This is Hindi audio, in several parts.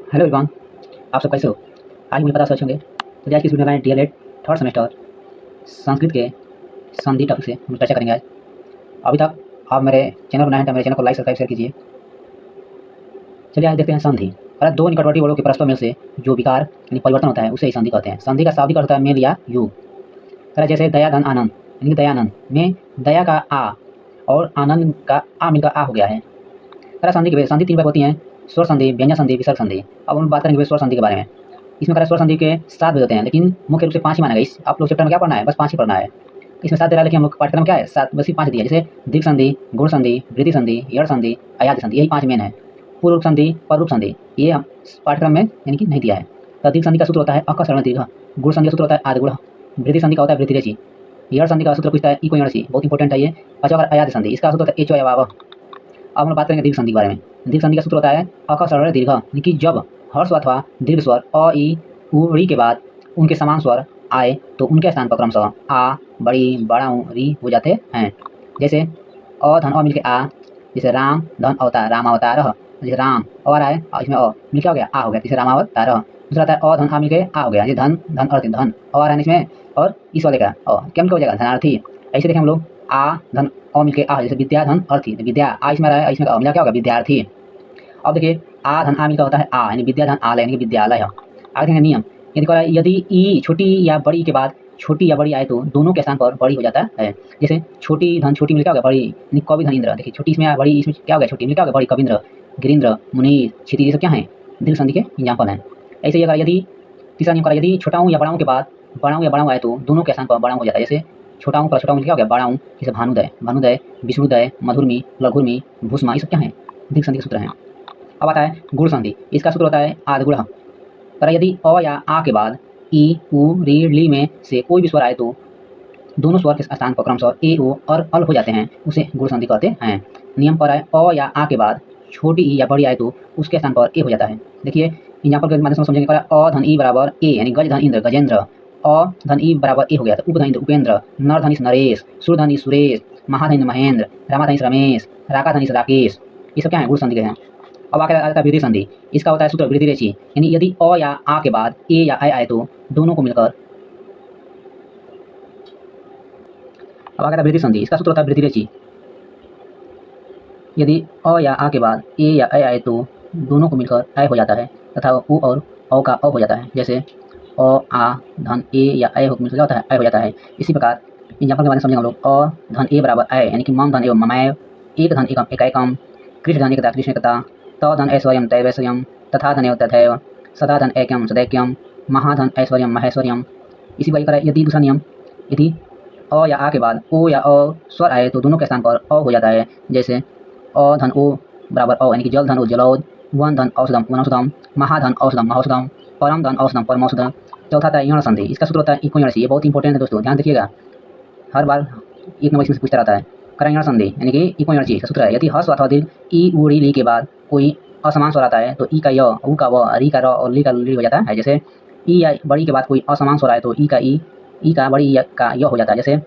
हेलो एवरीवन, आप सब कैसे हो? आज मुझे पता सोच होंगे तो आज की इस वीडियो में डीएलएड थर्ड सेमेस्टर संस्कृत के संधि टॉपिक से हम चर्चा करेंगे आज। अभी तक आप मेरे चैनल पर नए हैं तो मेरे चैनल को लाइक सब्सक्राइब शेयर कीजिए। चलिए आज देखते हैं संधि। अर्थात दो निकटवर्ती वर्गों के परस्पर मेल से जो विकार यानी परिवर्तन होता है उसे ही संधि कहते हैं। संधि का शाब्दिक अर्थ होता है मेल या योग। तरह जैसे दया धन आनंद यानी कि दयानंद में दया का आ और आनंद का आ मिलकर आ हो गया है। तरह संधि की संधि 3 प्रकार होती हैं: स्वर संधि, व्यंजन संधि, विसर्ग संधि। अब हम बात करेंगे स्वर संधि के बारे में। इसमें करें स्वर संधि के 7 भेद होते हैं, लेकिन मुख्य रूप से 5 ही माना गया। इस आप लोग चैप्टर में क्या पढ़ना है? बस 5 ही पढ़ना है। इसमें 7 दे रहा है, लेकिन हम लोग पाठ्यक्रम क्या है? 7 बस ही 5 दिया। जैसे दीर्घ संधि, गुण संधि, वृद्धि संधि, यड़ संधि, अयाद संधि, यही 5 मेन है। पूर्व रूप संधि, पर रूप संधि ये हम पाठ्यक्रम में यानी कि नहीं दिया है। तो दीर्घ संधि का सूत्र होता है अ सवर्ण दीर्घ। गुण संधि का सूत्र होता है आदि गुण। वृद्धि संधि का होता है वृद्धि रेचि। यड़ संधि का सूत्र पूछता है इको यणसी, बहुत इंपॉर्टेंट है ये। पांचवा अयाद संधि, इसका सूत्र होता है एचो अवाव। अब हम बात करेंगे दीर्घ संधि के बारे में। दीर्घ संधि का सूत्र होता है अ सवर्ण दीर्घ, यानी कि जब हर्ष अथवा दीर्घ स्वर अ ई उ री के बाद उनके समान स्वर आए तो उनके स्थान पर क्रमशः आ, बड़ी, बड़ा ऊ, री हो जाते हैं। जैसे अ धन अ मिलके आ, जैसे राम धन अवतार राम अवतार। जैसे राम और आए और इसमें अ मिल क्या हो गया? आ हो गया, जैसे राम अवतार। दूसरा आता है अ धन आ मिलके आ हो गया, जैसे धन धन अर्थी धन और है इसमें और इस वाले का क्या मिलकर हो जाएगा? धनार्थी। ऐसे देखें हम लोग आ धन अ मिलके आ, जैसे विद्या धन अर्थी, विद्या आ इसमें रहा है, इसमें मिला क्या होगा? विद्यार्थी। अब देखिए आ धन आ मिलकर होता है आ, यानी विद्या धन आलय यानी कि विद्यालय। आगे देखेंगे नियम। यदि ई छोटी या बड़ी के बाद छोटी या बड़ी आए तो दोनों के स्थान पर बड़ी हो जाता है। जैसे छोटी धन छोटी मिल क्या हो गया? बड़ी, यानी कवि धन इंद्र। देखिए छोटी इसमें बड़ी, इसमें क्या हो गया? छोटी मिल क्या हो गया? बड़ी। कविंद्र, गिरीन्द्र, मुनीर, क्षिति, ये सब क्या है? दीर्घ संधि के एग्जाम्पल हैं। ऐसे ही अगर यदि तीसरा नियम करा, यदि छोटाऊ या बड़ाऊ के बाद बड़ाऊ या बड़ाऊ आए तो दोनों के स्थान पर बड़ाऊ हो जाता है। जैसे छोटाऊ का छोटाऊ मिल क्या हो गया? बड़ाऊ। जैसे भानुदय, भानुदय, विष्णुदय, मधुर्मी, लघुर्मी, भूष्मा, ये सब क्या है? दीर्घ संधि के सूत्र हैं। अब आता है गुण संधि। इसका सूत्र होता है आदि गुण। पर यदि अ या आ के बाद ई, उ, री, ली में से कोई भी स्वर आए तो दोनों स्वर के स्थान पर क्रमशः ए, ओ और अल हो जाते हैं, उसे गुण संधि कहते हैं। नियम पर है अ या आ के बाद छोटी ई या बड़ी आए तो उसके स्थान पर ए हो जाता है। देखिए एग्जाम्पल के माध्यम से समझेंगे। पर अ धन ई बराबर ए, यानी गज धन इंद्र गजेंद्र। अ धन ई बराबर ए हो गया तो उप धन इंद्र उपेंद्र। नर धन नरेश, सुर धन सुरेश, महाधन महेंद्र, रमा धन रमेश, राका धन राकेश। ये सब क्या है? गुण संधि के हैं। अब आकर आता है वृद्धि संधि। इसका होता है सूत्र वृद्धि रेचि, यानी यदि अ या आ के बाद ए या ऐ आए तो दोनों को मिलकर। अब आकर वृद्धि संधि। इसका सूत्र होता है वृद्धि रेचि। यदि अ या आ के बाद ए या ऐ आए तो दोनों को मिलकर ऐ हो जाता है तथा उ और औ का अ हो जाता है। जैसे अ आ धन ए या ऐ मिलकर क्या होता है? ऐ हो जाता है। इसी प्रकार एग्जाम्पल के बारे में समझेंगे हम लोग। अ धन ए बराबर ऐ, यानी कि मम धन एवं ममैव, एक धन एकम एकैकम, कृष्ण धन एकता कृष्णकता, त धन ऐश्वर्यम तैवैश्वर्यम, तथा धन एव तथैव, सदा धन ऐक्यम सदैक्यम, महाधन ऐश्वर्यम महेश्वर्यम। इसी प्रकार यदि दूसरा नियम, यदि अ या आ के बाद ओ या अ स्वर आए तो दोनों के स्थान पर अ हो जाता है। जैसे अ धन ओ बराबर अ, यानी कि जल धन ओ जलौद, वन धन औषधम वनौषधम, महाधन औषधम महौषधम, परम धन औषधम परमौषधम। चौथा था यण संधि। इसका सूत्र होता है इको यणसी। ये बहुत इंपॉर्टेंट है दोस्तों, ध्यान रखिएगा, हर बार एक नंबर इसमें से पूछता रहता है। करण संधि यानी कि इको यणसी का सूत्र है यदि हर्ष अथवा दीर्घ ई उ री ली के बाद कोई असमान स्वर आता है तो ई का य, उ का व, री का र और ली का ली हो जाता है। जैसे ई या बड़ी के बाद कोई असमान स्वर आए तो ई का बड़ी का य हो जाता है। जैसे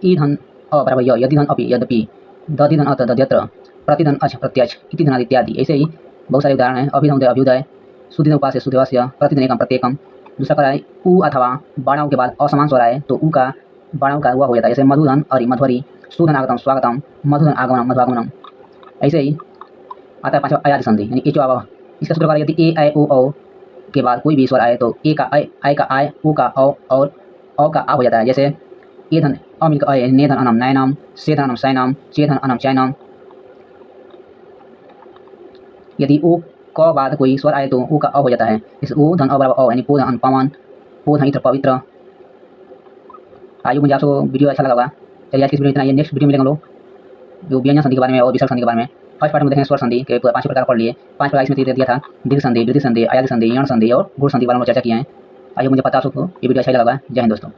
ई धन अ बराबर य, यदि धन अपि यद्यपि, दधि धन अत दध्यत्र, प्रतिधन अच प्रत्यक्ष, इति धन इत्यादि। ऐसे ही बहुत सारे उदाहरण हैं। अभिधन अभ्युदय, सुदिन उपास्य सुदिवस्य, प्रतिदिन एकम प्रत्येकम। दूसरा पर आए उ अथवा बाणाओं के बाद असमान स्वर आए तो उ का बाणाओं का हुआ हो जाता है। जैसे मधुधन अरि मध्वरी, सुधन आगतम स्वागतम, मधुधन आगमनम मध्वागमनम। ऐसे ही आता है पांचवा अयाद संधि यानी एचो आवाह। इसका सूत्र यदि ए ऐ ओ औ के बाद कोई भी स्वर आए तो ए का ऐ का आय, ओ का औ और औ का आ हो जाता है। जैसे ए धन अ मिलकर अय, ने धन अनम नयनम, से धन अनम शयनम, चे धन अनम चैनम। यदि ओ क बाद कोई स्वर आए तो ओ का अ हो जाता है। जैसे ओ धन अ बराबर अ, यानी पो धन पवन, पो धन इत्र पवित्र। आइए मुझे आपको वीडियो अच्छा लगा होगा। चलिए आज की वीडियो इतना ही। नेक्स्ट वीडियो में मिलेंगे हम लोग जो व्यंजन संधि के बारे में और विसर्ग संधि के बारे में। फर्स्ट पार्ट में देखेंगे स्वर संधि के 5 प्रकार पढ़ लिए। 5 प्रकार इसमें दिया था: दीर्घ संधि, वृद्धि संधि, अयाद संधि, यण संधि और गुण संधि के बारे में चर्चा किए हैं। आइए मुझे पता आपको ये वीडियो अच्छा लगा। जय हिंद दोस्तों।